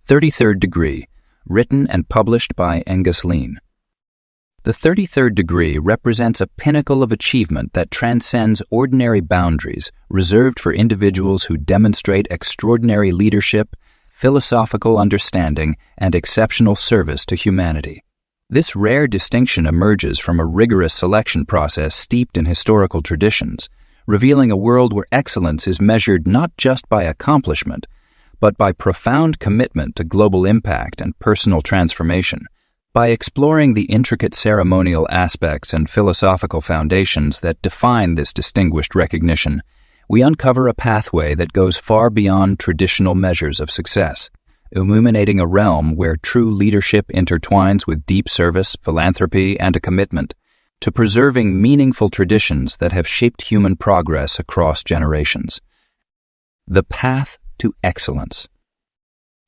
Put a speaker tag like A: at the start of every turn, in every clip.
A: 33rd Degree, written and published by Ngasline. The 33rd degree represents a pinnacle of achievement that transcends ordinary boundaries reserved for individuals who demonstrate extraordinary leadership, philosophical understanding, and exceptional service to humanity. This rare distinction emerges from a rigorous selection process steeped in historical traditions, revealing a world where excellence is measured not just by accomplishment, but by profound commitment to global impact and personal transformation. By exploring the intricate ceremonial aspects and philosophical foundations that define this distinguished recognition, we uncover a pathway that goes far beyond traditional measures of success, illuminating a realm where true leadership intertwines with deep service, philanthropy, and a commitment to preserving meaningful traditions that have shaped human progress across generations. The path to excellence.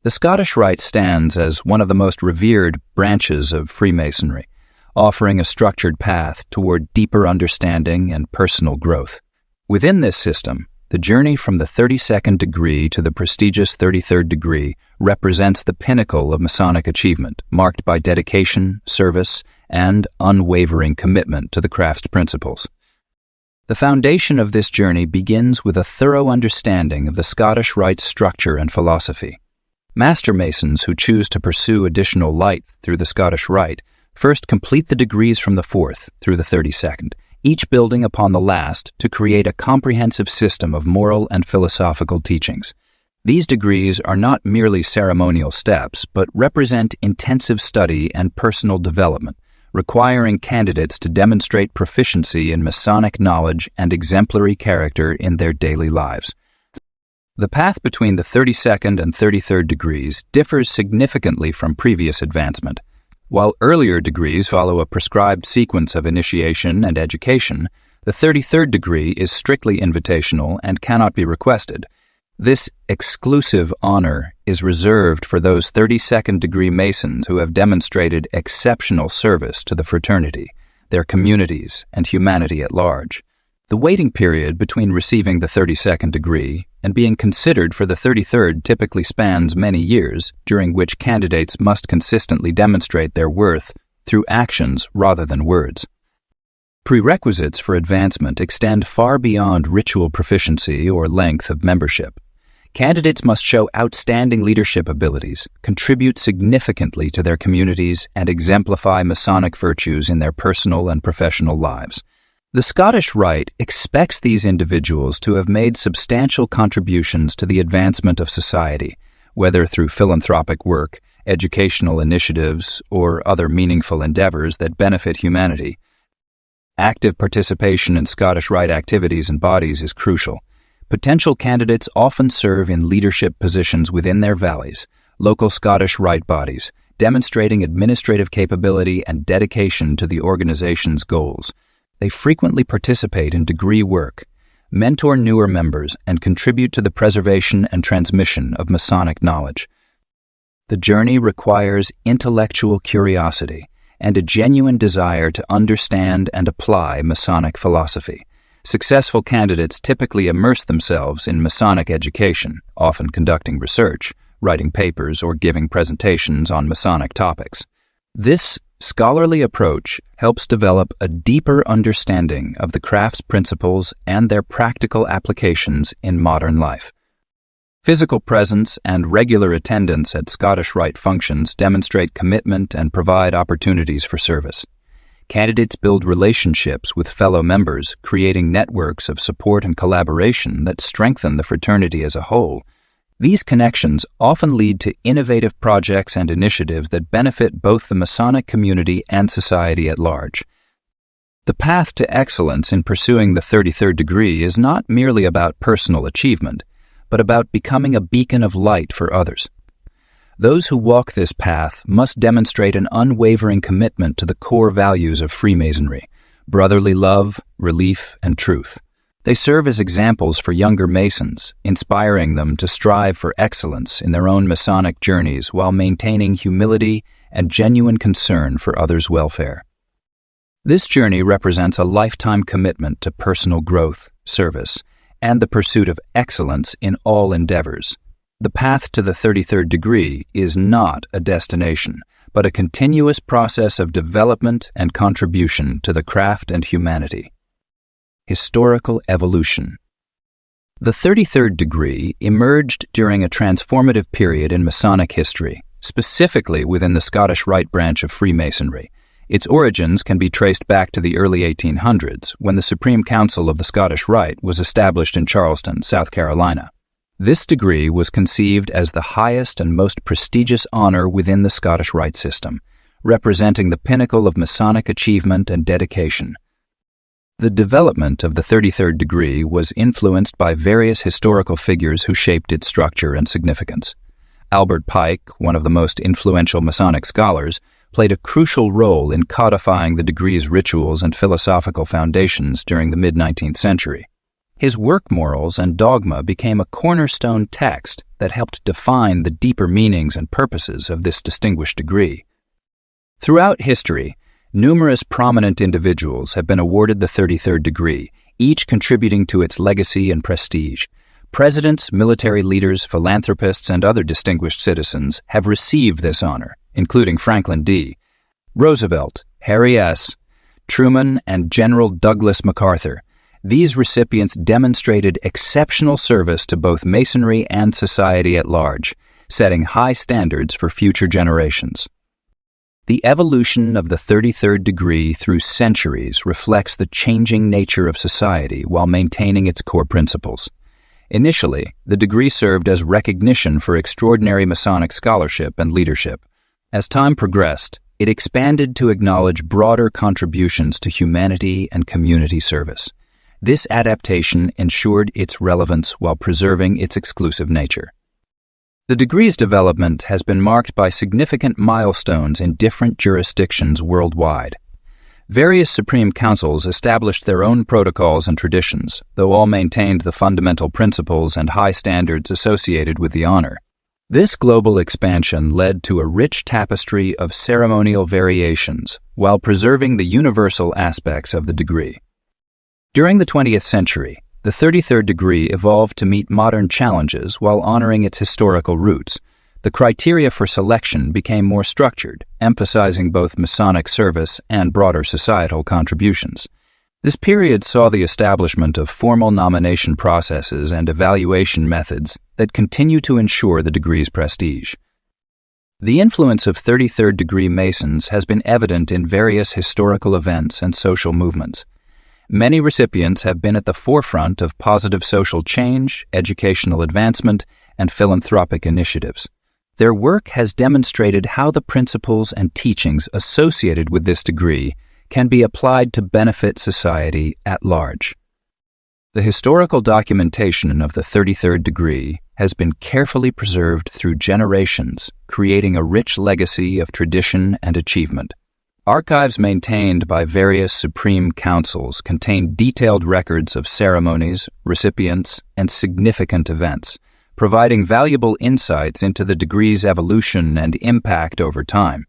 A: The Scottish Rite stands as one of the most revered branches of Freemasonry, offering a structured path toward deeper understanding and personal growth. Within this system, the journey from the 32nd degree to the prestigious 33rd degree represents the pinnacle of Masonic achievement, marked by dedication, service, and unwavering commitment to the craft's principles. The foundation of this journey begins with a thorough understanding of the Scottish Rite's structure and philosophy. Master Masons who choose to pursue additional light through the Scottish Rite first complete the degrees from the 4th through the 32nd, each building upon the last to create a comprehensive system of moral and philosophical teachings. These degrees are not merely ceremonial steps, but represent intensive study and personal development, requiring candidates to demonstrate proficiency in Masonic knowledge and exemplary character in their daily lives. The path between the 32nd and 33rd degrees differs significantly from previous advancement. While earlier degrees follow a prescribed sequence of initiation and education, the 33rd degree is strictly invitational and cannot be requested. This exclusive honor is reserved for those 32nd degree Masons who have demonstrated exceptional service to the fraternity, their communities, and humanity at large. The waiting period between receiving the 32nd degree and being considered for the 33rd typically spans many years, during which candidates must consistently demonstrate their worth through actions rather than words. Prerequisites for advancement extend far beyond ritual proficiency or length of membership. Candidates must show outstanding leadership abilities, contribute significantly to their communities, and exemplify Masonic virtues in their personal and professional lives. The Scottish Rite expects these individuals to have made substantial contributions to the advancement of society, whether through philanthropic work, educational initiatives, or other meaningful endeavors that benefit humanity. Active participation in Scottish Rite activities and bodies is crucial. Potential candidates often serve in leadership positions within their valleys, local Scottish Rite bodies, demonstrating administrative capability and dedication to the organization's goals. They frequently participate in degree work, mentor newer members, and contribute to the preservation and transmission of Masonic knowledge. The journey requires intellectual curiosity and a genuine desire to understand and apply Masonic philosophy. Successful candidates typically immerse themselves in Masonic education, often conducting research, writing papers, or giving presentations on Masonic topics. This scholarly approach helps develop a deeper understanding of the craft's principles and their practical applications in modern life. Physical presence and regular attendance at Scottish Rite functions demonstrate commitment and provide opportunities for service. Candidates build relationships with fellow members, creating networks of support and collaboration that strengthen the fraternity as a whole. These connections often lead to innovative projects and initiatives that benefit both the Masonic community and society at large. The path to excellence in pursuing the 33rd degree is not merely about personal achievement, but about becoming a beacon of light for others. Those who walk this path must demonstrate an unwavering commitment to the core values of Freemasonry: brotherly love, relief, and truth. They serve as examples for younger Masons, inspiring them to strive for excellence in their own Masonic journeys while maintaining humility and genuine concern for others' welfare. This journey represents a lifetime commitment to personal growth, service, and the pursuit of excellence in all endeavors. The path to the 33rd degree is not a destination, but a continuous process of development and contribution to the craft and humanity. Historical evolution. The 33rd degree emerged during a transformative period in Masonic history, specifically within the Scottish Rite branch of Freemasonry. Its origins can be traced back to the early 1800s, when the Supreme Council of the Scottish Rite was established in Charleston, South Carolina. This degree was conceived as the highest and most prestigious honor within the Scottish Rite system, representing the pinnacle of Masonic achievement and dedication. The development of the 33rd degree was influenced by various historical figures who shaped its structure and significance. Albert Pike, one of the most influential Masonic scholars, played a crucial role in codifying the degree's rituals and philosophical foundations during the mid-19th century. His work Morals and Dogma became a cornerstone text that helped define the deeper meanings and purposes of this distinguished degree. Throughout history, numerous prominent individuals have been awarded the 33rd degree, each contributing to its legacy and prestige. Presidents, military leaders, philanthropists, and other distinguished citizens have received this honor, including Franklin D. Roosevelt, Harry S. Truman, and General Douglas MacArthur. These recipients demonstrated exceptional service to both Masonry and society at large, setting high standards for future generations. The evolution of the 33rd degree through centuries reflects the changing nature of society while maintaining its core principles. Initially, the degree served as recognition for extraordinary Masonic scholarship and leadership. As time progressed, it expanded to acknowledge broader contributions to humanity and community service. This adaptation ensured its relevance while preserving its exclusive nature. The degree's development has been marked by significant milestones in different jurisdictions worldwide. Various Supreme Councils established their own protocols and traditions, though all maintained the fundamental principles and high standards associated with the honor. This global expansion led to a rich tapestry of ceremonial variations while preserving the universal aspects of the degree. During the 20th century, the 33rd degree evolved to meet modern challenges while honoring its historical roots. The criteria for selection became more structured, emphasizing both Masonic service and broader societal contributions. This period saw the establishment of formal nomination processes and evaluation methods that continue to ensure the degree's prestige. The influence of 33rd degree Masons has been evident in various historical events and social movements. Many recipients have been at the forefront of positive social change, educational advancement, and philanthropic initiatives. Their work has demonstrated how the principles and teachings associated with this degree can be applied to benefit society at large. The historical documentation of the 33rd degree has been carefully preserved through generations, creating a rich legacy of tradition and achievement. Archives maintained by various Supreme Councils contain detailed records of ceremonies, recipients, and significant events, providing valuable insights into the degree's evolution and impact over time.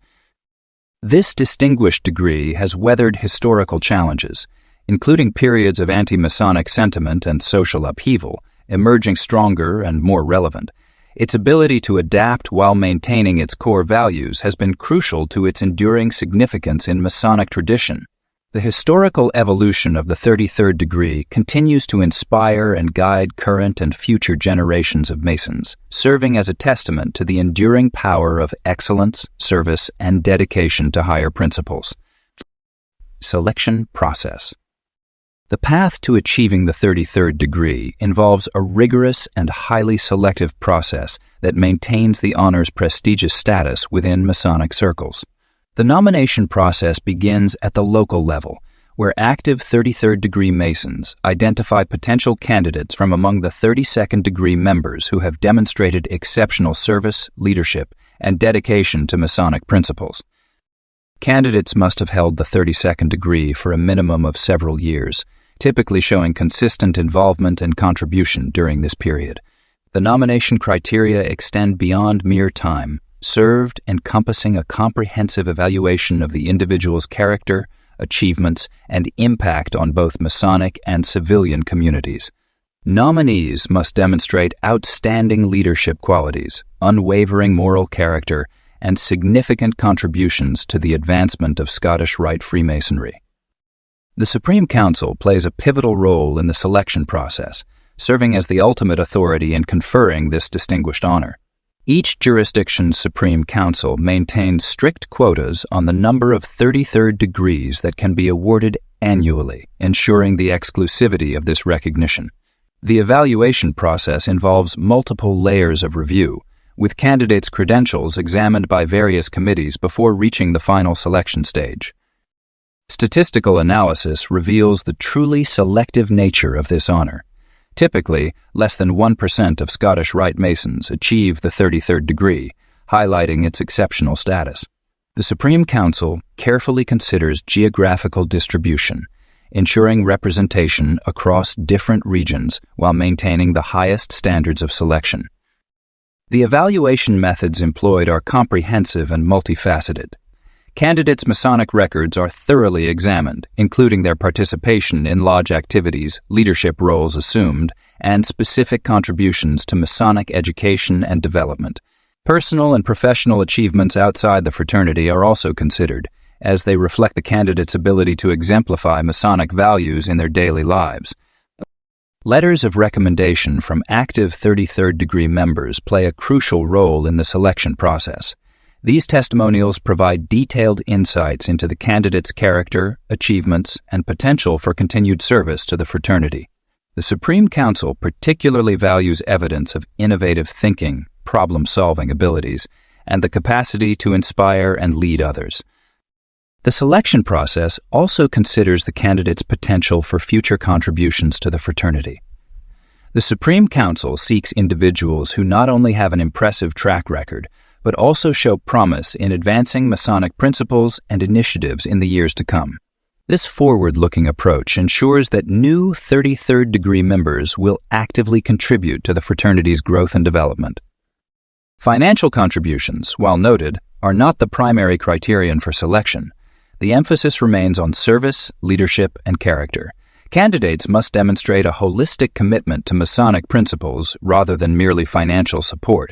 A: This distinguished degree has weathered historical challenges, including periods of anti-Masonic sentiment and social upheaval, emerging stronger and more relevant. Its ability to adapt while maintaining its core values has been crucial to its enduring significance in Masonic tradition. The historical evolution of the 33rd degree continues to inspire and guide current and future generations of Masons, serving as a testament to the enduring power of excellence, service, and dedication to higher principles. Selection process. The path to achieving the 33rd degree involves a rigorous and highly selective process that maintains the honor's prestigious status within Masonic circles. The nomination process begins at the local level, where active 33rd degree Masons identify potential candidates from among the 32nd degree members who have demonstrated exceptional service, leadership, and dedication to Masonic principles. Candidates must have held the 32nd degree for a minimum of several years, typically showing consistent involvement and contribution during this period. The nomination criteria extend beyond mere time, served encompassing a comprehensive evaluation of the individual's character, achievements, and impact on both Masonic and civilian communities. Nominees must demonstrate outstanding leadership qualities, unwavering moral character, and significant contributions to the advancement of Scottish Rite Freemasonry. The Supreme Council plays a pivotal role in the selection process, serving as the ultimate authority in conferring this distinguished honor. Each jurisdiction's Supreme Council maintains strict quotas on the number of 33rd degrees that can be awarded annually, ensuring the exclusivity of this recognition. The evaluation process involves multiple layers of review, with candidates' credentials examined by various committees before reaching the final selection stage. Statistical analysis reveals the truly selective nature of this honor. Typically, less than 1% of Scottish Rite Masons achieve the 33rd degree, highlighting its exceptional status. The Supreme Council carefully considers geographical distribution, ensuring representation across different regions while maintaining the highest standards of selection. The evaluation methods employed are comprehensive and multifaceted. Candidates' Masonic records are thoroughly examined, including their participation in lodge activities, leadership roles assumed, and specific contributions to Masonic education and development. Personal and professional achievements outside the fraternity are also considered, as they reflect the candidate's ability to exemplify Masonic values in their daily lives. Letters of recommendation from active 33rd degree members play a crucial role in the selection process. These testimonials provide detailed insights into the candidate's character, achievements, and potential for continued service to the fraternity. The Supreme Council particularly values evidence of innovative thinking, problem-solving abilities, and the capacity to inspire and lead others. The selection process also considers the candidate's potential for future contributions to the fraternity. The Supreme Council seeks individuals who not only have an impressive track record, but also show promise in advancing Masonic principles and initiatives in the years to come. This forward-looking approach ensures that new 33rd degree members will actively contribute to the fraternity's growth and development. Financial contributions, while noted, are not the primary criterion for selection. The emphasis remains on service, leadership, and character. Candidates must demonstrate a holistic commitment to Masonic principles rather than merely financial support.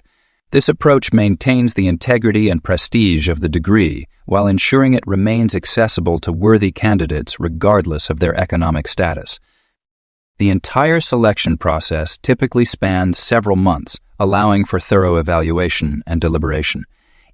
A: This approach maintains the integrity and prestige of the degree while ensuring it remains accessible to worthy candidates regardless of their economic status. The entire selection process typically spans several months, allowing for thorough evaluation and deliberation.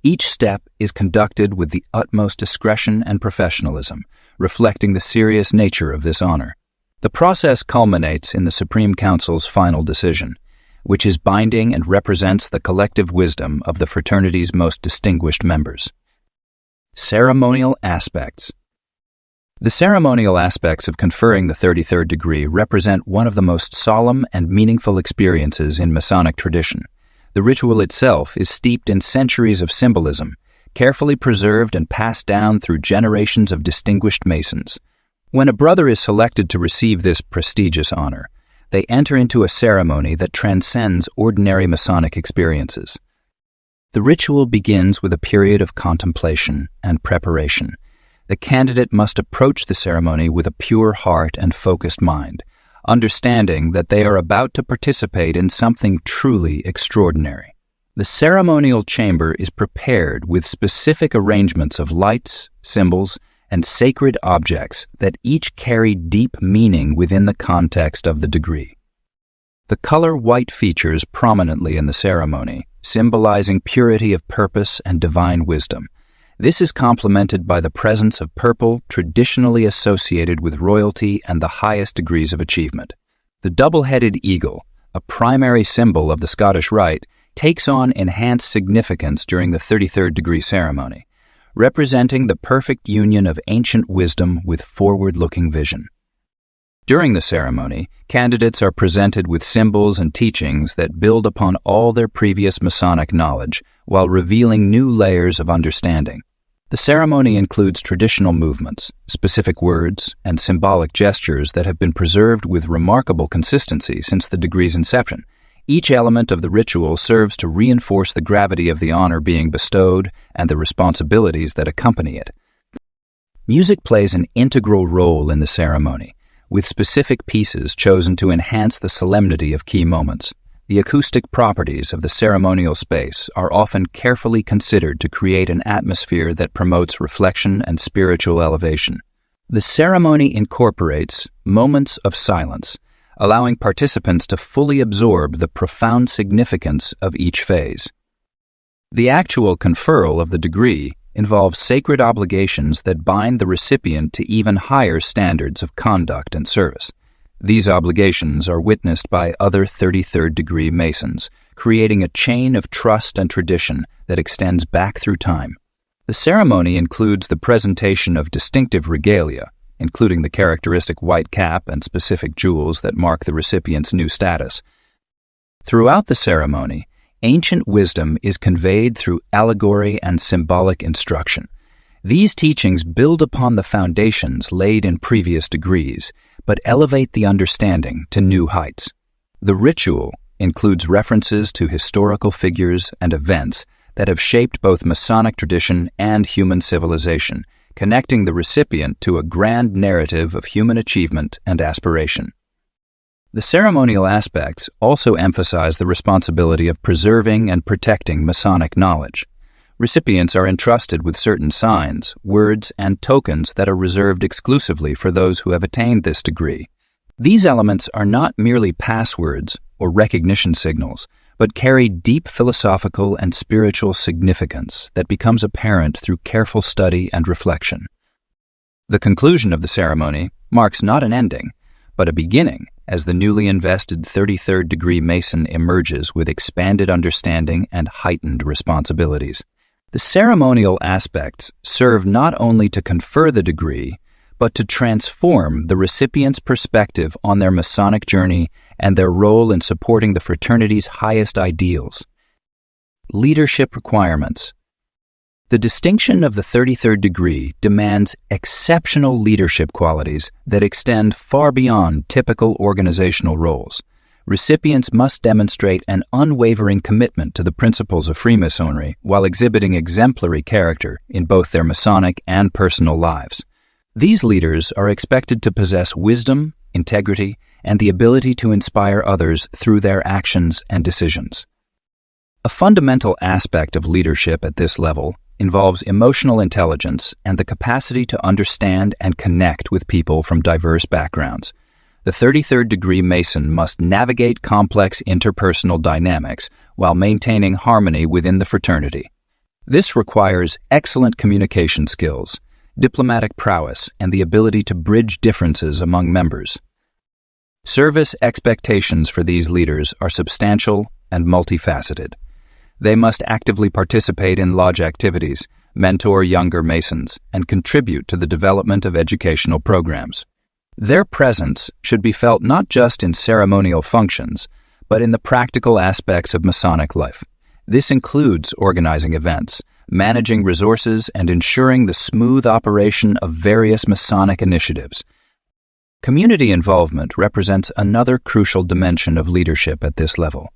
A: Each step is conducted with the utmost discretion and professionalism, reflecting the serious nature of this honor. The process culminates in the Supreme Council's final decision, which is binding and represents the collective wisdom of the fraternity's most distinguished members. Ceremonial aspects. The ceremonial aspects of conferring the 33rd degree represent one of the most solemn and meaningful experiences in Masonic tradition. The ritual itself is steeped in centuries of symbolism, carefully preserved and passed down through generations of distinguished Masons. When a brother is selected to receive this prestigious honor, they enter into a ceremony that transcends ordinary Masonic experiences. The ritual begins with a period of contemplation and preparation. The candidate must approach the ceremony with a pure heart and focused mind, understanding that they are about to participate in something truly extraordinary. The ceremonial chamber is prepared with specific arrangements of lights, symbols, and sacred objects that each carry deep meaning within the context of the degree. The color white features prominently in the ceremony, symbolizing purity of purpose and divine wisdom. This is complemented by the presence of purple, traditionally associated with royalty and the highest degrees of achievement. The double-headed eagle, a primary symbol of the Scottish Rite, takes on enhanced significance during the 33rd degree ceremony, representing the perfect union of ancient wisdom with forward-looking vision. During the ceremony, candidates are presented with symbols and teachings that build upon all their previous Masonic knowledge while revealing new layers of understanding. The ceremony includes traditional movements, specific words, and symbolic gestures that have been preserved with remarkable consistency since the degree's inception. Each element of the ritual serves to reinforce the gravity of the honor being bestowed and the responsibilities that accompany it. Music plays an integral role in the ceremony, with specific pieces chosen to enhance the solemnity of key moments. The acoustic properties of the ceremonial space are often carefully considered to create an atmosphere that promotes reflection and spiritual elevation. The ceremony incorporates moments of silence, allowing participants to fully absorb the profound significance of each phase. The actual conferral of the degree involves sacred obligations that bind the recipient to even higher standards of conduct and service. These obligations are witnessed by other 33rd degree Masons, creating a chain of trust and tradition that extends back through time. The ceremony includes the presentation of distinctive regalia, including the characteristic white cap and specific jewels that mark the recipient's new status. Throughout the ceremony, ancient wisdom is conveyed through allegory and symbolic instruction. These teachings build upon the foundations laid in previous degrees, but elevate the understanding to new heights. The ritual includes references to historical figures and events that have shaped both Masonic tradition and human civilization, connecting the recipient to a grand narrative of human achievement and aspiration. The ceremonial aspects also emphasize the responsibility of preserving and protecting Masonic knowledge. Recipients are entrusted with certain signs, words, and tokens that are reserved exclusively for those who have attained this degree. These elements are not merely passwords or recognition signals, but carry deep philosophical and spiritual significance that becomes apparent through careful study and reflection. The conclusion of the ceremony marks not an ending, but a beginning, as the newly invested 33rd degree Mason emerges with expanded understanding and heightened responsibilities. The ceremonial aspects serve not only to confer the degree, but to transform the recipient's perspective on their Masonic journey and their role in supporting the fraternity's highest ideals. Leadership requirements. The distinction of the 33rd degree demands exceptional leadership qualities that extend far beyond typical organizational roles. Recipients must demonstrate an unwavering commitment to the principles of Freemasonry while exhibiting exemplary character in both their Masonic and personal lives. These leaders are expected to possess wisdom, integrity, and the ability to inspire others through their actions and decisions. A fundamental aspect of leadership at this level involves emotional intelligence and the capacity to understand and connect with people from diverse backgrounds. The 33rd degree Mason must navigate complex interpersonal dynamics while maintaining harmony within the fraternity. This requires excellent communication skills, diplomatic prowess, and the ability to bridge differences among members. Service expectations for these leaders are substantial and multifaceted. They must actively participate in lodge activities, mentor younger Masons, and contribute to the development of educational programs. Their presence should be felt not just in ceremonial functions, but in the practical aspects of Masonic life. This includes organizing events, managing resources, and ensuring the smooth operation of various Masonic initiatives. Community involvement represents another crucial dimension of leadership at this level.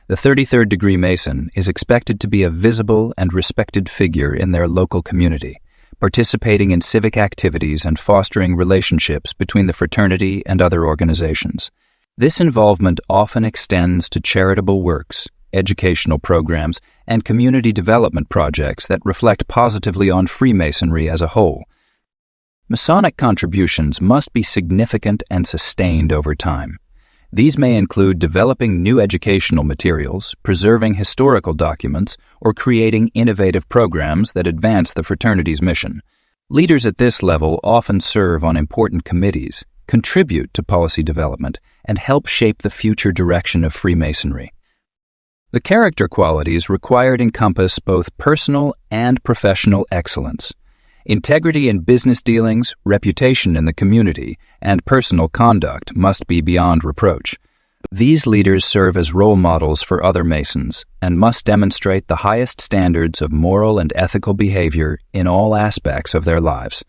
A: The 33rd degree Mason is expected to be a visible and respected figure in their local community, participating in civic activities and fostering relationships between the fraternity and other organizations. This involvement often extends to charitable works, educational programs, and community development projects that reflect positively on Freemasonry as a whole. Masonic contributions must be significant and sustained over time. These may include developing new educational materials, preserving historical documents, or creating innovative programs that advance the fraternity's mission. Leaders at this level often serve on important committees, contribute to policy development, and help shape the future direction of Freemasonry. The character qualities required encompass both personal and professional excellence. Integrity in business dealings, reputation in the community, and personal conduct must be beyond reproach. These leaders serve as role models for other Masons and must demonstrate the highest standards of moral and ethical behavior in all aspects of their lives.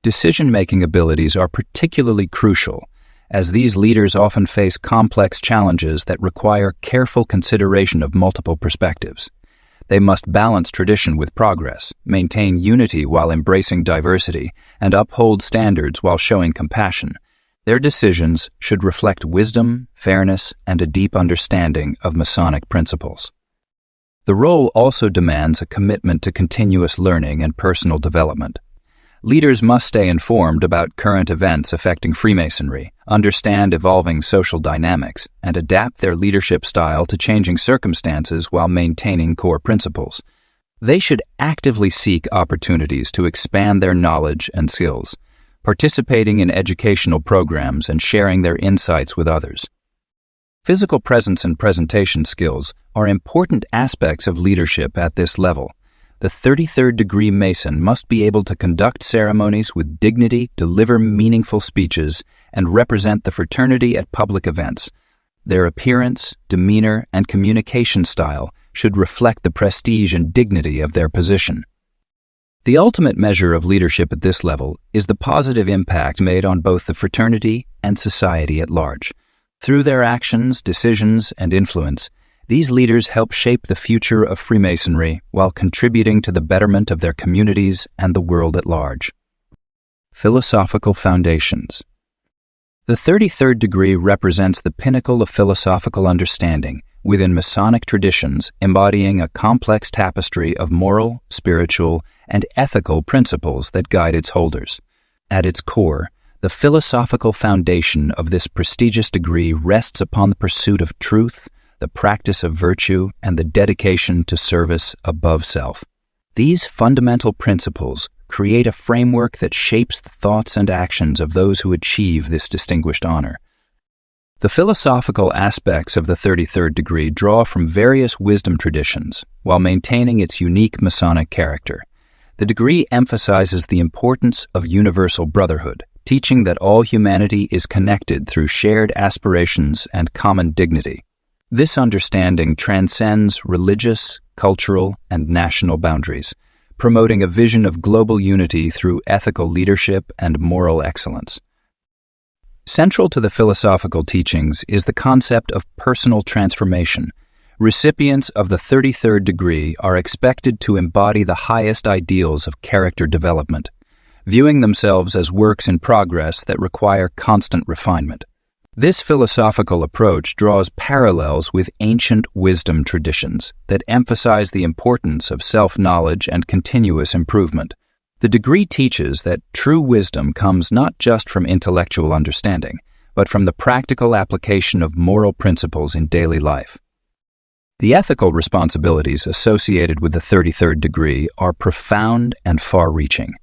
A: Decision-making abilities are particularly crucial, as these leaders often face complex challenges that require careful consideration of multiple perspectives. They must balance tradition with progress, maintain unity while embracing diversity, and uphold standards while showing compassion. Their decisions should reflect wisdom, fairness, and a deep understanding of Masonic principles. The role also demands a commitment to continuous learning and personal development. Leaders must stay informed about current events affecting Freemasonry, understand evolving social dynamics, and adapt their leadership style to changing circumstances while maintaining core principles. They should actively seek opportunities to expand their knowledge and skills, participating in educational programs and sharing their insights with others. Physical presence and presentation skills are important aspects of leadership at this level. The 33rd degree Mason must be able to conduct ceremonies with dignity, deliver meaningful speeches, and represent the fraternity at public events. Their appearance, demeanor, and communication style should reflect the prestige and dignity of their position. The ultimate measure of leadership at this level is the positive impact made on both the fraternity and society at large. Through their actions, decisions, and influence, these leaders help shape the future of Freemasonry while contributing to the betterment of their communities and the world at large. Philosophical foundations. The 33rd degree represents the pinnacle of philosophical understanding within Masonic traditions, embodying a complex tapestry of moral, spiritual, and ethical principles that guide its holders. At its core, the philosophical foundation of this prestigious degree rests upon the pursuit of truth, the practice of virtue, and the dedication to service above self. These fundamental principles create a framework that shapes the thoughts and actions of those who achieve this distinguished honor. The philosophical aspects of the 33rd degree draw from various wisdom traditions while maintaining its unique Masonic character. The degree emphasizes the importance of universal brotherhood, teaching that all humanity is connected through shared aspirations and common dignity. This understanding transcends religious, cultural, and national boundaries, promoting a vision of global unity through ethical leadership and moral excellence. Central to the philosophical teachings is the concept of personal transformation. Recipients of the 33rd degree are expected to embody the highest ideals of character development, viewing themselves as works in progress that require constant refinement. This philosophical approach draws parallels with ancient wisdom traditions that emphasize the importance of self-knowledge and continuous improvement. The degree teaches that true wisdom comes not just from intellectual understanding, but from the practical application of moral principles in daily life. The ethical responsibilities associated with the 33rd degree are profound and far-reaching.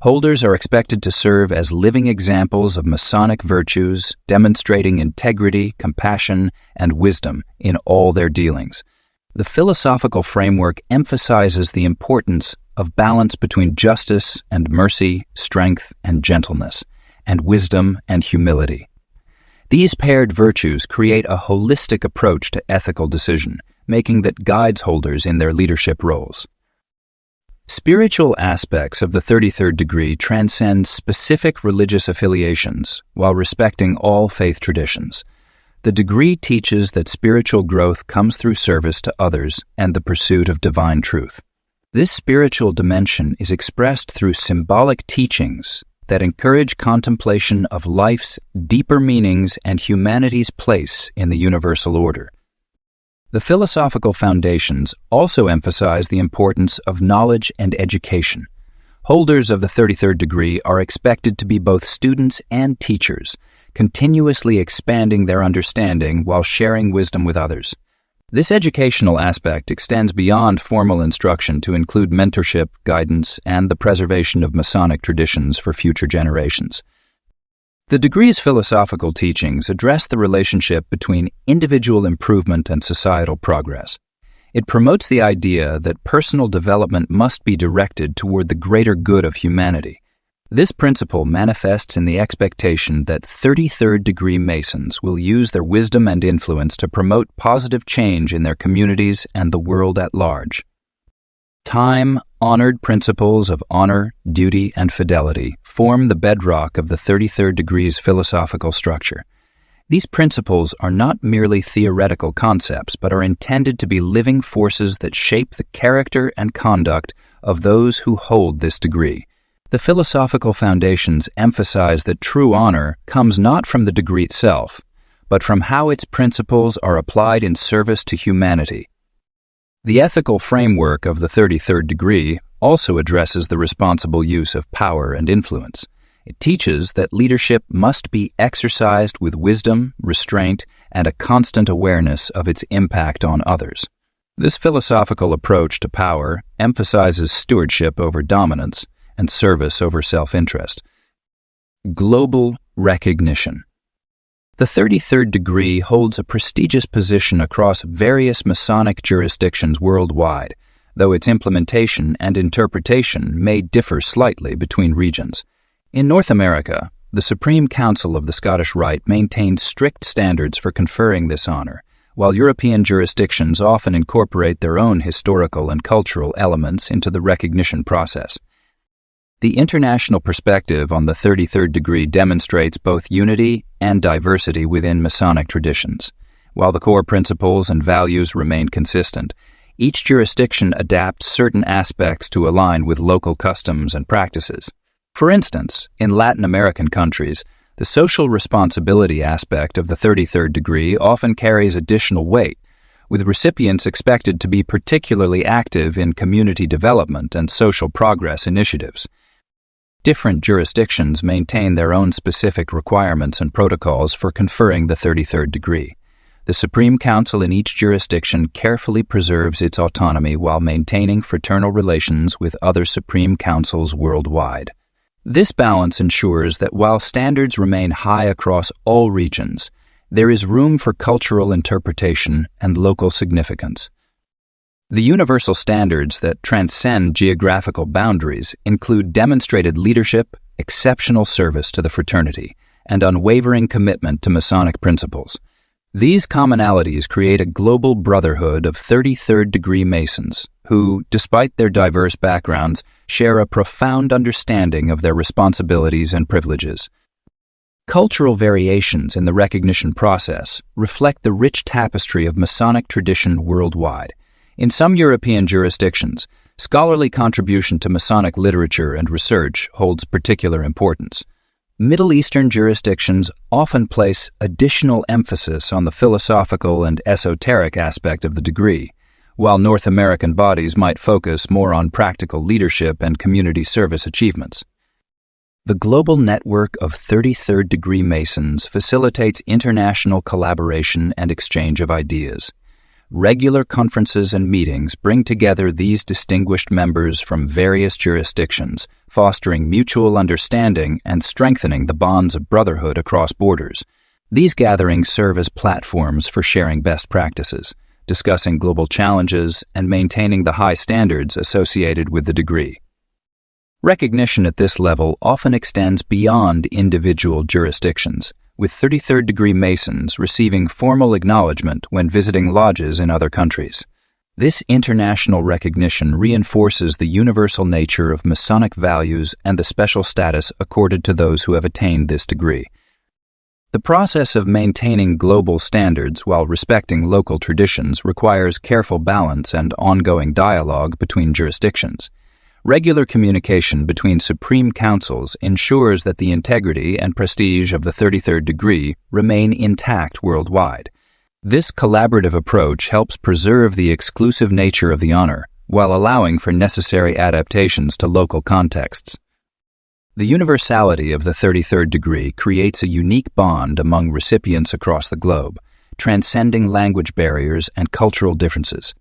A: Holders are expected to serve as living examples of Masonic virtues, demonstrating integrity, compassion, and wisdom in all their dealings. The philosophical framework emphasizes the importance of balance between justice and mercy, strength and gentleness, and wisdom and humility. These paired virtues create a holistic approach to ethical decision, making that guides holders in their leadership roles. Spiritual aspects of the 33rd degree transcend specific religious affiliations while respecting all faith traditions. The degree teaches that spiritual growth comes through service to others and the pursuit of divine truth. This spiritual dimension is expressed through symbolic teachings that encourage contemplation of life's deeper meanings and humanity's place in the universal order. The philosophical foundations also emphasize the importance of knowledge and education. Holders of the 33rd degree are expected to be both students and teachers, continuously expanding their understanding while sharing wisdom with others. This educational aspect extends beyond formal instruction to include mentorship, guidance, and the preservation of Masonic traditions for future generations. The degree's philosophical teachings address the relationship between individual improvement and societal progress. It promotes the idea that personal development must be directed toward the greater good of humanity. This principle manifests in the expectation that 33rd degree Masons will use their wisdom and influence to promote positive change in their communities and the world at large. Time-honored principles of honor, duty, and fidelity form the bedrock of the 33rd degree's philosophical structure. These principles are not merely theoretical concepts, but are intended to be living forces that shape the character and conduct of those who hold this degree. The philosophical foundations emphasize that true honor comes not from the degree itself, but from how its principles are applied in service to humanity. The ethical framework of the 33rd degree also addresses the responsible use of power and influence. It teaches that leadership must be exercised with wisdom, restraint, and a constant awareness of its impact on others. This philosophical approach to power emphasizes stewardship over dominance and service over self-interest. Global recognition. The 33rd degree holds a prestigious position across various Masonic jurisdictions worldwide, though its implementation and interpretation may differ slightly between regions. In North America, the Supreme Council of the Scottish Rite maintains strict standards for conferring this honor, while European jurisdictions often incorporate their own historical and cultural elements into the recognition process. The international perspective on the 33rd degree demonstrates both unity and diversity within Masonic traditions. While the core principles and values remain consistent, each jurisdiction adapts certain aspects to align with local customs and practices. For instance, in Latin American countries, the social responsibility aspect of the 33rd degree often carries additional weight, with recipients expected to be particularly active in community development and social progress initiatives. Different jurisdictions maintain their own specific requirements and protocols for conferring the 33rd degree. The Supreme Council in each jurisdiction carefully preserves its autonomy while maintaining fraternal relations with other Supreme Councils worldwide. This balance ensures that while standards remain high across all regions, there is room for cultural interpretation and local significance. The universal standards that transcend geographical boundaries include demonstrated leadership, exceptional service to the fraternity, and unwavering commitment to Masonic principles. These commonalities create a global brotherhood of 33rd degree Masons who, despite their diverse backgrounds, share a profound understanding of their responsibilities and privileges. Cultural variations in the recognition process reflect the rich tapestry of Masonic tradition worldwide. In some European jurisdictions, scholarly contribution to Masonic literature and research holds particular importance. Middle Eastern jurisdictions often place additional emphasis on the philosophical and esoteric aspect of the degree, while North American bodies might focus more on practical leadership and community service achievements. The global network of 33rd degree Masons facilitates international collaboration and exchange of ideas. Regular conferences and meetings bring together these distinguished members from various jurisdictions, fostering mutual understanding and strengthening the bonds of brotherhood across borders. These gatherings serve as platforms for sharing best practices, discussing global challenges, and maintaining the high standards associated with the degree. Recognition at this level often extends beyond individual jurisdictions, with 33rd degree Masons receiving formal acknowledgement when visiting lodges in other countries. This international recognition reinforces the universal nature of Masonic values and the special status accorded to those who have attained this degree. The process of maintaining global standards while respecting local traditions requires careful balance and ongoing dialogue between jurisdictions. Regular communication between Supreme Councils ensures that the integrity and prestige of the 33rd degree remain intact worldwide. This collaborative approach helps preserve the exclusive nature of the honor while allowing for necessary adaptations to local contexts. The universality of the 33rd degree creates a unique bond among recipients across the globe, transcending language barriers and cultural differences.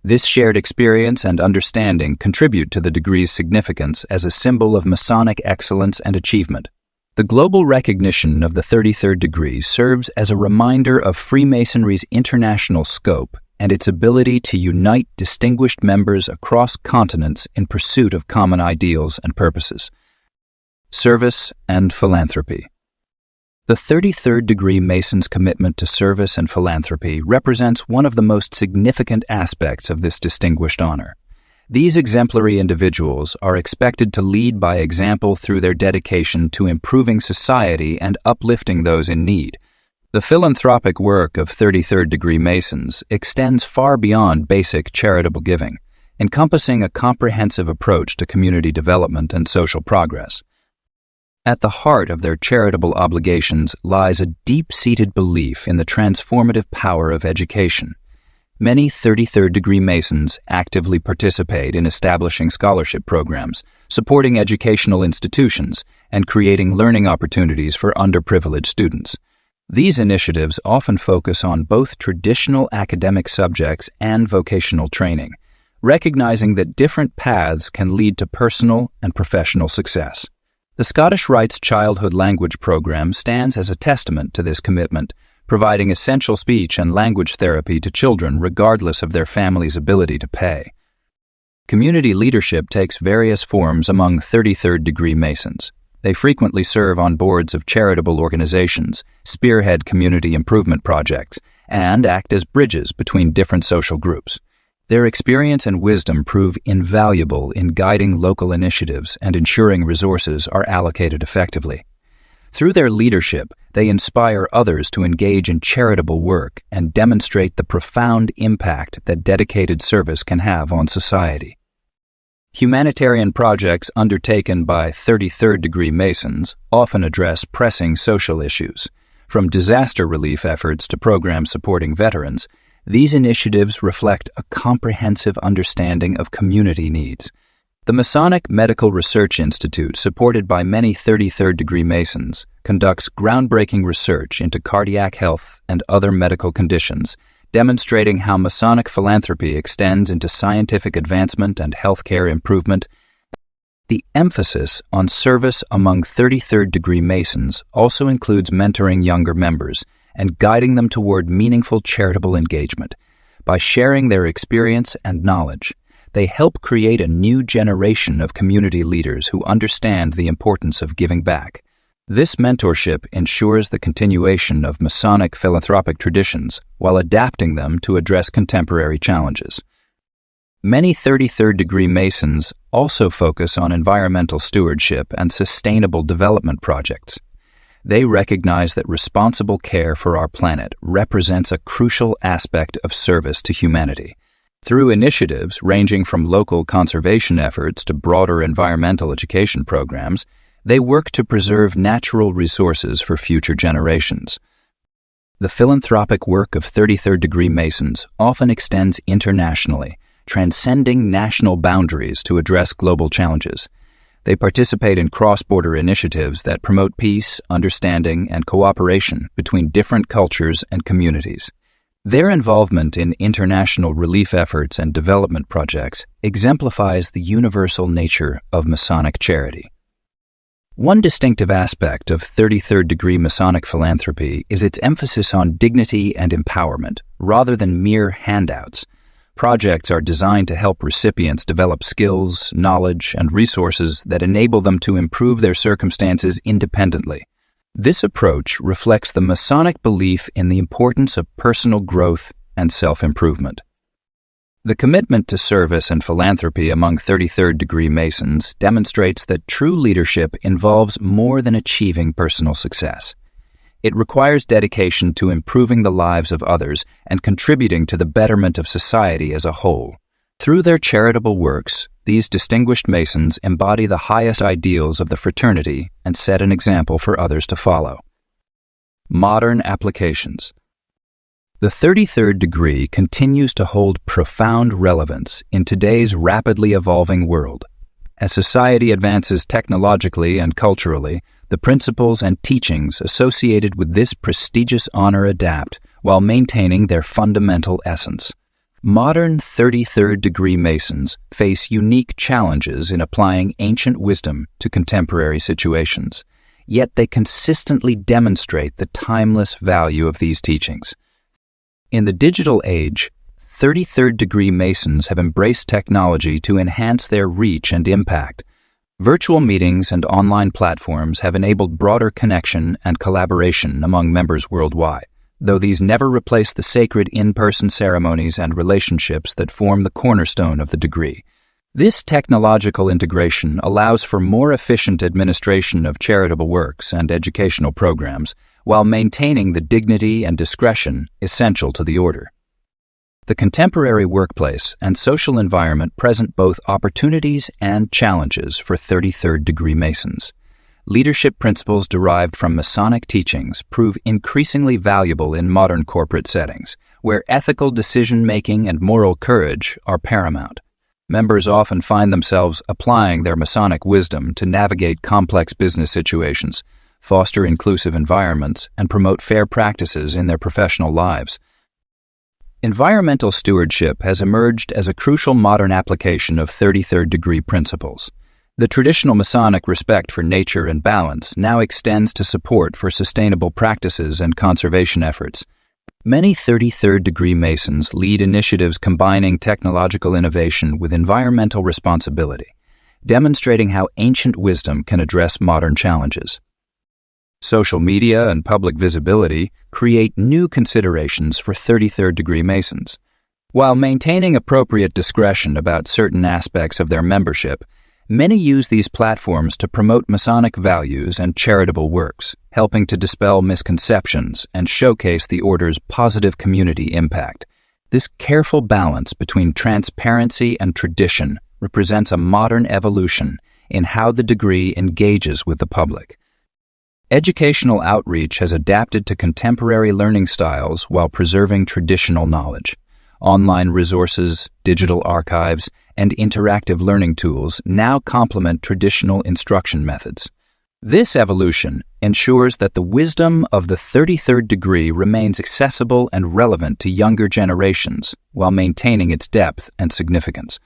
A: This shared experience and understanding contribute to the degree's significance as a symbol of Masonic excellence and achievement. The global recognition of the 33rd degree serves as a reminder of Freemasonry's international scope and its ability to unite distinguished members across continents in pursuit of common ideals and purposes. Service and Philanthropy. The 33rd degree Mason's commitment to service and philanthropy represents one of the most significant aspects of this distinguished honor. These exemplary individuals are expected to lead by example through their dedication to improving society and uplifting those in need. The philanthropic work of 33rd degree Masons extends far beyond basic charitable giving. encompassing a comprehensive approach to community development and social progress. At the heart of their charitable obligations lies a deep-seated belief in the transformative power of education. Many 33rd degree Masons actively participate in establishing scholarship programs, supporting educational institutions, and creating learning opportunities for underprivileged students. These initiatives often focus on both traditional academic subjects and vocational training, recognizing that different paths can lead to personal and professional success. The Scottish Rite's Childhood Language Program stands as a testament to this commitment, providing essential speech and language therapy to children regardless of their family's ability to pay. Community leadership takes various forms among 33rd degree Masons. They frequently serve on boards of charitable organizations, spearhead community improvement projects, and act as bridges between different social groups. Their experience and wisdom prove invaluable in guiding local initiatives and ensuring resources are allocated effectively. Through their leadership, they inspire others to engage in charitable work and demonstrate the profound impact that dedicated service can have on society. Humanitarian projects undertaken by 33rd degree Masons often address pressing social issues. From disaster relief efforts to programs supporting veterans, these initiatives reflect a comprehensive understanding of community needs. The Masonic Medical Research Institute, supported by many 33rd degree Masons, conducts groundbreaking research into cardiac health and other medical conditions, demonstrating how Masonic philanthropy extends into scientific advancement and healthcare improvement. The emphasis on service among 33rd degree Masons also includes mentoring younger members and guiding them toward meaningful charitable engagement. By sharing their experience and knowledge, they help create a new generation of community leaders who understand the importance of giving back. This mentorship ensures the continuation of Masonic philanthropic traditions while adapting them to address contemporary challenges. Many 33rd degree Masons also focus on environmental stewardship and sustainable development projects. They recognize that responsible care for our planet represents a crucial aspect of service to humanity. Through initiatives ranging from local conservation efforts to broader environmental education programs, they work to preserve natural resources for future generations. The philanthropic work of 33rd degree Masons often extends internationally, transcending national boundaries to address global challenges. They participate in cross-border initiatives that promote peace, understanding, and cooperation between different cultures and communities. Their involvement in international relief efforts and development projects exemplifies the universal nature of Masonic charity. One distinctive aspect of 33rd degree Masonic philanthropy is its emphasis on dignity and empowerment, rather than mere handouts. Projects are designed to help recipients develop skills, knowledge, and resources that enable them to improve their circumstances independently. This approach reflects the Masonic belief in the importance of personal growth and self-improvement. The commitment to service and philanthropy among 33rd degree Masons demonstrates that true leadership involves more than achieving personal success. It requires dedication to improving the lives of others and contributing to the betterment of society as a whole. Through their charitable works, these distinguished Masons embody the highest ideals of the fraternity and set an example for others to follow. Modern applications. The 33rd degree continues to hold profound relevance in today's rapidly evolving world. As society advances technologically and culturally, the principles and teachings associated with this prestigious honor adapt while maintaining their fundamental essence. Modern 33rd degree Masons face unique challenges in applying ancient wisdom to contemporary situations, yet they consistently demonstrate the timeless value of these teachings. In the digital age, 33rd degree Masons have embraced technology to enhance their reach and impact. Virtual meetings and online platforms have enabled broader connection and collaboration among members worldwide, though these never replace the sacred in-person ceremonies and relationships that form the cornerstone of the degree. This technological integration allows for more efficient administration of charitable works and educational programs, while maintaining the dignity and discretion essential to the order. The contemporary workplace and social environment present both opportunities and challenges for 33rd degree Masons. Leadership principles derived from Masonic teachings prove increasingly valuable in modern corporate settings, where ethical decision-making and moral courage are paramount. Members often find themselves applying their Masonic wisdom to navigate complex business situations, foster inclusive environments, and promote fair practices in their professional lives. Environmental stewardship has emerged as a crucial modern application of 33rd degree principles. The traditional Masonic respect for nature and balance now extends to support for sustainable practices and conservation efforts. Many 33rd degree Masons lead initiatives combining technological innovation with environmental responsibility, demonstrating how ancient wisdom can address modern challenges. Social media and public visibility create new considerations for 33rd degree Masons. While maintaining appropriate discretion about certain aspects of their membership, many use these platforms to promote Masonic values and charitable works, helping to dispel misconceptions and showcase the Order's positive community impact. This careful balance between transparency and tradition represents a modern evolution in how the degree engages with the public. Educational outreach has adapted to contemporary learning styles while preserving traditional knowledge. Online resources, digital archives, and interactive learning tools now complement traditional instruction methods. This evolution ensures that the wisdom of the 33rd degree remains accessible and relevant to younger generations while maintaining its depth and significance.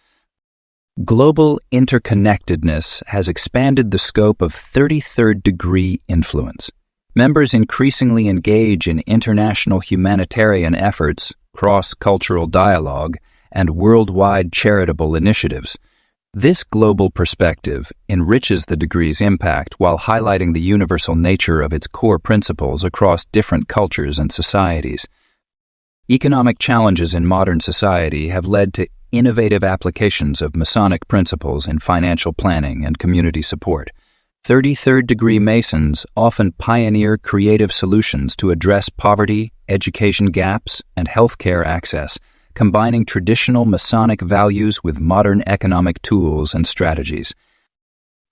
A: Global interconnectedness has expanded the scope of 33rd degree influence. Members increasingly engage in international humanitarian efforts, cross-cultural dialogue, and worldwide charitable initiatives. This global perspective enriches the degree's impact while highlighting the universal nature of its core principles across different cultures and societies. Economic challenges in modern society have led to innovative applications of Masonic principles in financial planning and community support. 33rd degree Masons often pioneer creative solutions to address poverty, education gaps, and healthcare access, combining traditional Masonic values with modern economic tools and strategies.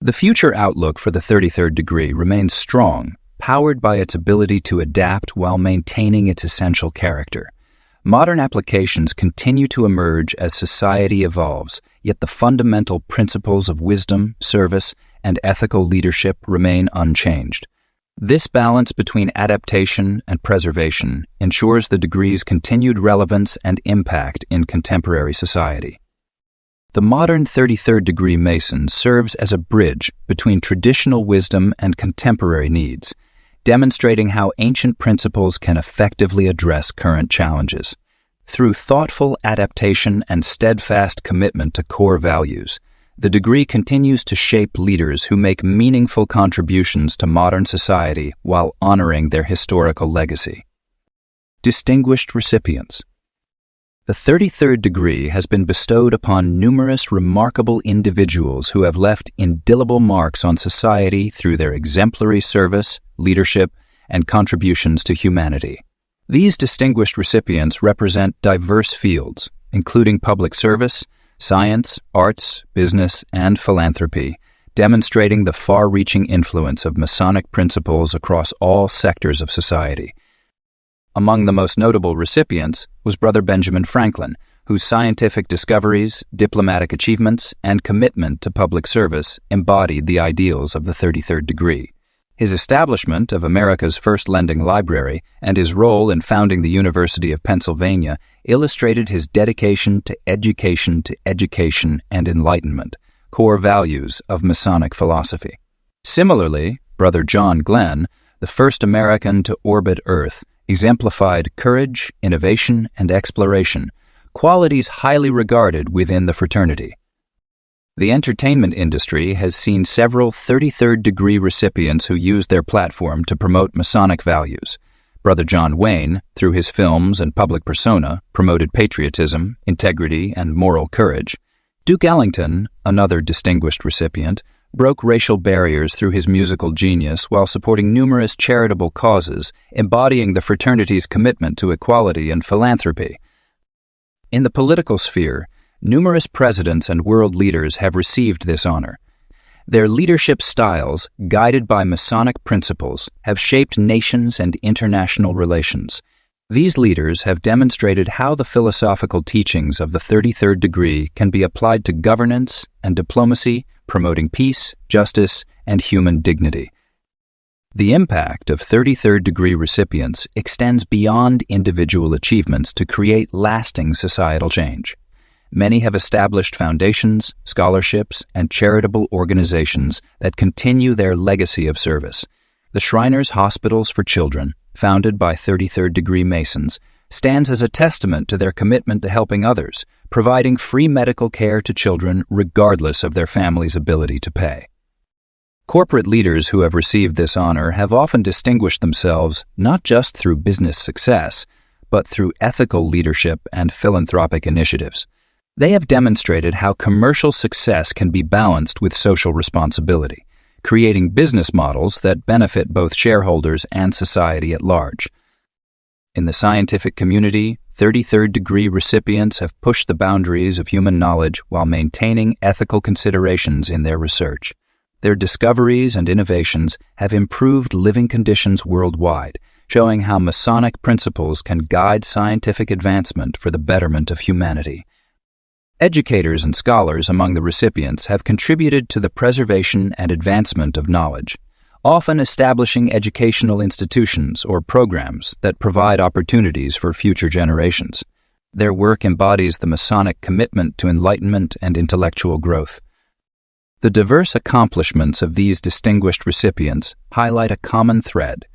A: The future outlook for the 33rd degree remains strong, powered by its ability to adapt while maintaining its essential character. Modern applications continue to emerge as society evolves, yet the fundamental principles of wisdom, service, and ethical leadership remain unchanged. This balance between adaptation and preservation ensures the degree's continued relevance and impact in contemporary society. The modern 33rd degree Mason serves as a bridge between traditional wisdom and contemporary needs, demonstrating how ancient principles can effectively address current challenges. Through thoughtful adaptation and steadfast commitment to core values, the degree continues to shape leaders who make meaningful contributions to modern society while honoring their historical legacy. Distinguished recipients. The 33rd degree has been bestowed upon numerous remarkable individuals who have left indelible marks on society through their exemplary service, leadership, and contributions to humanity. These distinguished recipients represent diverse fields, including public service, science, arts, business, and philanthropy, demonstrating the far-reaching influence of Masonic principles across all sectors of society. Among the most notable recipients was Brother Benjamin Franklin, whose scientific discoveries, diplomatic achievements, and commitment to public service embodied the ideals of the 33rd degree. His establishment of America's first lending library and his role in founding the University of Pennsylvania illustrated his dedication to education and enlightenment, core values of Masonic philosophy. Similarly, Brother John Glenn, the first American to orbit Earth, exemplified courage, innovation, and exploration, qualities highly regarded within the fraternity. The entertainment industry has seen several 33rd degree recipients who used their platform to promote Masonic values. Brother John Wayne, through his films and public persona, promoted patriotism, integrity, and moral courage. Duke Ellington, another distinguished recipient, broke racial barriers through his musical genius while supporting numerous charitable causes, embodying the fraternity's commitment to equality and philanthropy. In the political sphere, numerous presidents and world leaders have received this honor. Their leadership styles, guided by Masonic principles, have shaped nations and international relations. These leaders have demonstrated how the philosophical teachings of the 33rd degree can be applied to governance and diplomacy, promoting peace, justice, and human dignity. The impact of 33rd degree recipients extends beyond individual achievements to create lasting societal change. Many have established foundations, scholarships, and charitable organizations that continue their legacy of service. The Shriners Hospitals for Children, founded by 33rd degree Masons, stands as a testament to their commitment to helping others, providing free medical care to children regardless of their family's ability to pay. Corporate leaders who have received this honor have often distinguished themselves not just through business success, but through ethical leadership and philanthropic initiatives. They have demonstrated how commercial success can be balanced with social responsibility, creating business models that benefit both shareholders and society at large. In the scientific community, 33rd degree recipients have pushed the boundaries of human knowledge while maintaining ethical considerations in their research. Their discoveries and innovations have improved living conditions worldwide, showing how Masonic principles can guide scientific advancement for the betterment of humanity. Educators and scholars among the recipients have contributed to the preservation and advancement of knowledge, often establishing educational institutions or programs that provide opportunities for future generations. Their work embodies the Masonic commitment to enlightenment and intellectual growth. The diverse accomplishments of these distinguished recipients highlight a common thread: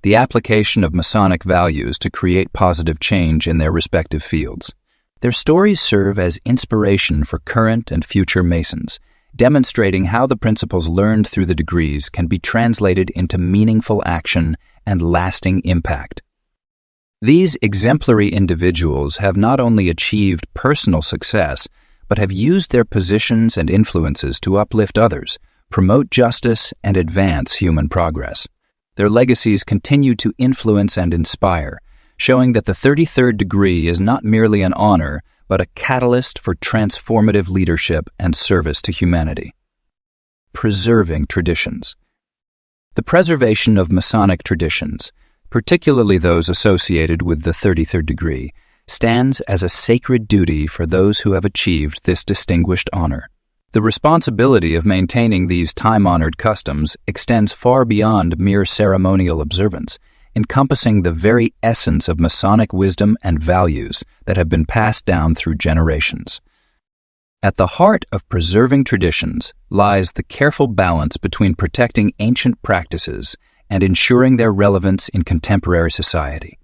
A: the application of Masonic values to create positive change in their respective fields. Their stories serve as inspiration for current and future Masons, demonstrating how the principles learned through the degrees can be translated into meaningful action and lasting impact. These exemplary individuals have not only achieved personal success, but have used their positions and influences to uplift others, promote justice, and advance human progress. Their legacies continue to influence and inspire, showing that the 33rd degree is not merely an honor, but a catalyst for transformative leadership and service to humanity. Preserving traditions. The preservation of Masonic traditions, particularly those associated with the 33rd degree, stands as a sacred duty for those who have achieved this distinguished honor. The responsibility of maintaining these time-honored customs extends far beyond mere ceremonial observance, encompassing the very essence of Masonic wisdom and values that have been passed down through generations. At the heart of preserving traditions lies the careful balance between protecting ancient practices and ensuring their relevance in contemporary society.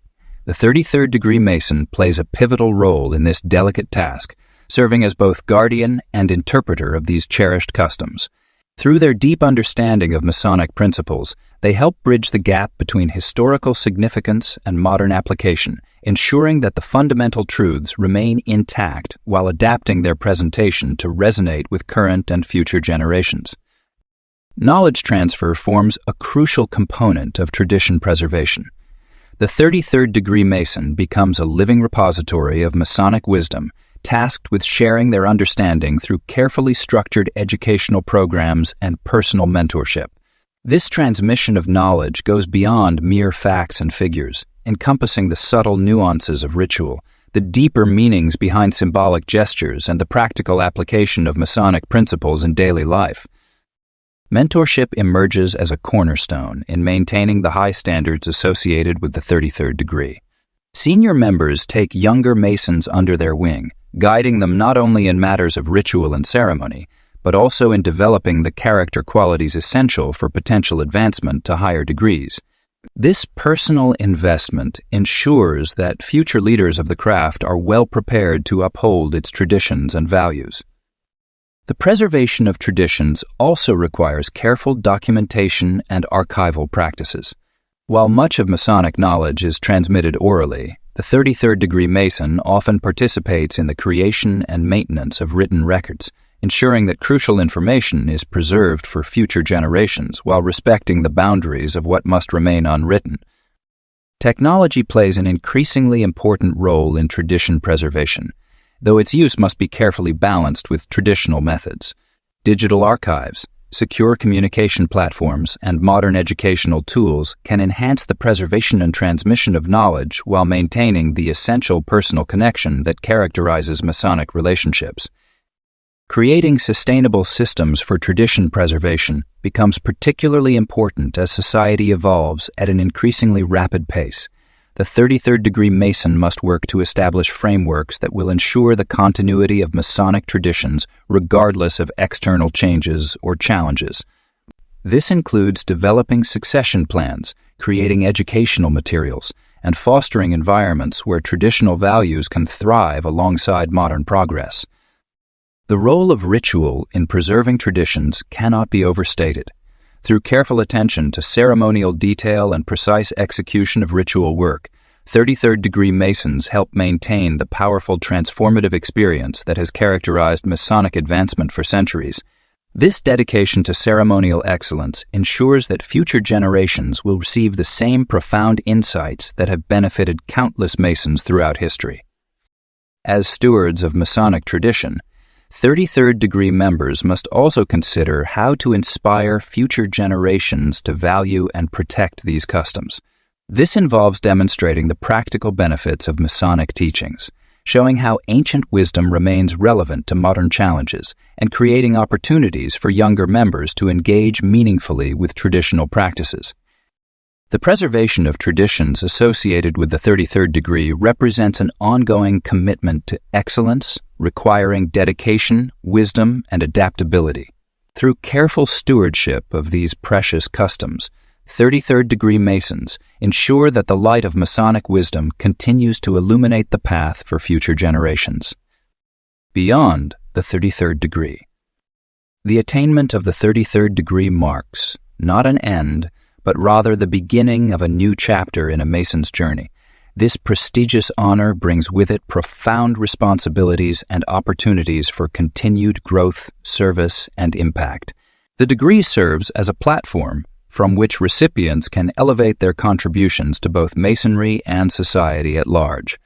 A: The 33rd degree Mason plays a pivotal role in this delicate task, serving as both guardian and interpreter of these cherished customs. Through their deep understanding of Masonic principles, they help bridge the gap between historical significance and modern application, ensuring that the fundamental truths remain intact while adapting their presentation to resonate with current and future generations. Knowledge transfer forms a crucial component of tradition preservation. The 33rd degree Mason becomes a living repository of Masonic wisdom, tasked with sharing their understanding through carefully structured educational programs and personal mentorship. This transmission of knowledge goes beyond mere facts and figures, encompassing the subtle nuances of ritual, the deeper meanings behind symbolic gestures, and the practical application of Masonic principles in daily life. Mentorship emerges as a cornerstone in maintaining the high standards associated with the 33rd degree. Senior members take younger Masons under their wing, guiding them not only in matters of ritual and ceremony, but also in developing the character qualities essential for potential advancement to higher degrees. This personal investment ensures that future leaders of the craft are well prepared to uphold its traditions and values. The preservation of traditions also requires careful documentation and archival practices. While much of Masonic knowledge is transmitted orally, the 33rd degree Mason often participates in the creation and maintenance of written records, ensuring that crucial information is preserved for future generations while respecting the boundaries of what must remain unwritten. Technology plays an increasingly important role in tradition preservation. though its use must be carefully balanced with traditional methods. Digital archives, secure communication platforms, and modern educational tools can enhance the preservation and transmission of knowledge while maintaining the essential personal connection that characterizes Masonic relationships. Creating sustainable systems for tradition preservation becomes particularly important as society evolves at an increasingly rapid pace. The 33rd degree Mason must work to establish frameworks that will ensure the continuity of Masonic traditions regardless of external changes or challenges. This includes developing succession plans, creating educational materials, and fostering environments where traditional values can thrive alongside modern progress. The role of ritual in preserving traditions cannot be overstated. Through careful attention to ceremonial detail and precise execution of ritual work, 33rd degree Masons help maintain the powerful transformative experience that has characterized Masonic advancement for centuries. This dedication to ceremonial excellence ensures that future generations will receive the same profound insights that have benefited countless Masons throughout history. As stewards of Masonic tradition, 33rd degree members must also consider how to inspire future generations to value and protect these customs. This involves demonstrating the practical benefits of Masonic teachings, showing how ancient wisdom remains relevant to modern challenges, and creating opportunities for younger members to engage meaningfully with traditional practices. The preservation of traditions associated with the 33rd degree represents an ongoing commitment to excellence, requiring dedication, wisdom, and adaptability. Through careful stewardship of these precious customs, 33rd degree Masons ensure that the light of Masonic wisdom continues to illuminate the path for future generations. Beyond the 33rd degree. The attainment of the 33rd degree marks not an end, but rather the beginning of a new chapter in a Mason's journey. This prestigious honor brings with it profound responsibilities and opportunities for continued growth, service, and impact. The degree serves as a platform from which recipients can elevate their contributions to both Masonry and society at large.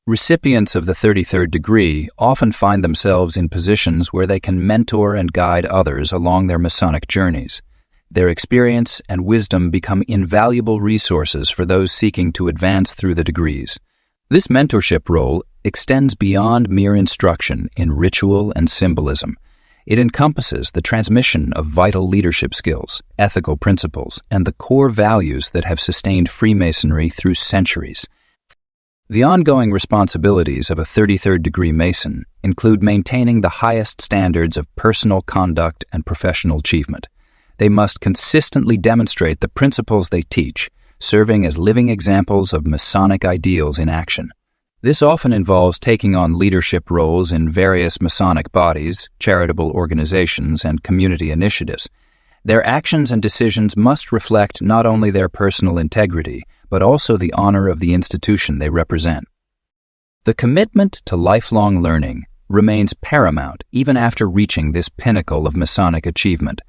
A: Recipients of the 33rd degree often find themselves in positions where they can mentor and guide others along their Masonic journeys. Their experience and wisdom become invaluable resources for those seeking to advance through the degrees. This mentorship role extends beyond mere instruction in ritual and symbolism. It encompasses the transmission of vital leadership skills, ethical principles, and the core values that have sustained Freemasonry through centuries. The ongoing responsibilities of a 33rd degree Mason include maintaining the highest standards of personal conduct and professional achievement. They must consistently demonstrate the principles they teach, serving as living examples of Masonic ideals in action. This often involves taking on leadership roles in various Masonic bodies, charitable organizations, and community initiatives. Their actions and decisions must reflect not only their personal integrity, but also the honor of the institution they represent. The commitment to lifelong learning remains paramount even after reaching this pinnacle of Masonic achievement.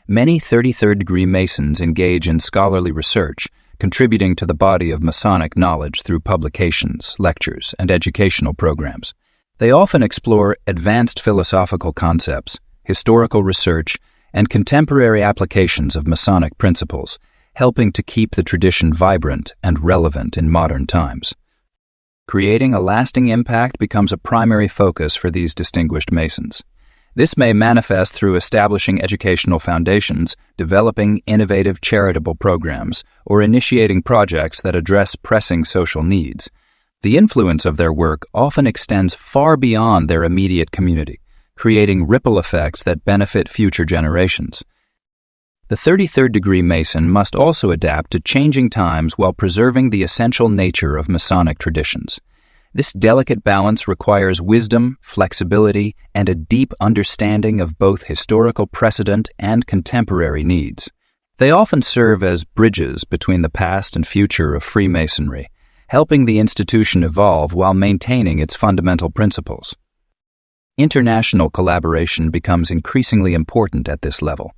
A: Many 33rd degree Masons engage in scholarly research, contributing to the body of Masonic knowledge through publications, lectures, and educational programs. They often explore advanced philosophical concepts, historical research, and contemporary applications of Masonic principles, helping to keep the tradition vibrant and relevant in modern times. Creating a lasting impact becomes a primary focus for these distinguished Masons. This may manifest through establishing educational foundations, developing innovative charitable programs, or initiating projects that address pressing social needs. The influence of their work often extends far beyond their immediate community, creating ripple effects that benefit future generations. The 33rd degree Mason must also adapt to changing times while preserving the essential nature of Masonic traditions. This delicate balance requires wisdom, flexibility, and a deep understanding of both historical precedent and contemporary needs. They often serve as bridges between the past and future of Freemasonry, helping the institution evolve while maintaining its fundamental principles. International collaboration becomes increasingly important at this level.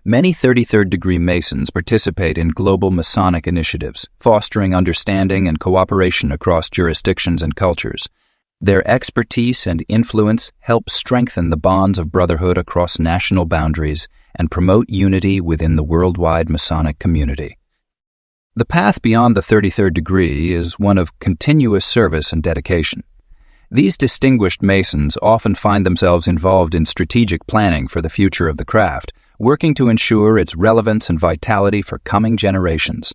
A: Many 33rd degree Masons participate in global Masonic initiatives, fostering understanding and cooperation across jurisdictions and cultures. Their expertise and influence help strengthen the bonds of brotherhood across national boundaries and promote unity within the worldwide Masonic community. The path beyond the 33rd degree is one of continuous service and dedication. These distinguished Masons often find themselves involved in strategic planning for the future of the craft, working to ensure its relevance and vitality for coming generations.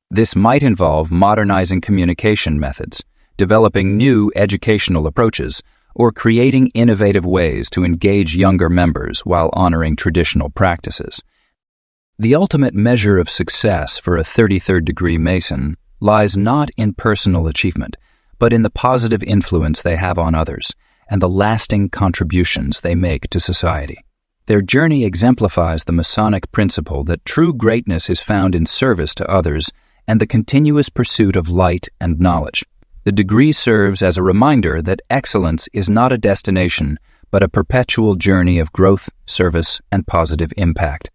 A: This might involve modernizing communication methods, developing new educational approaches, or creating innovative ways to engage younger members while honoring traditional practices. The ultimate measure of success for a 33rd degree Mason lies not in personal achievement, but in the positive influence they have on others and the lasting contributions they make to society. Their journey exemplifies the Masonic principle that true greatness is found in service to others and the continuous pursuit of light and knowledge. The degree serves as a reminder that excellence is not a destination, but a perpetual journey of growth, service, and positive impact.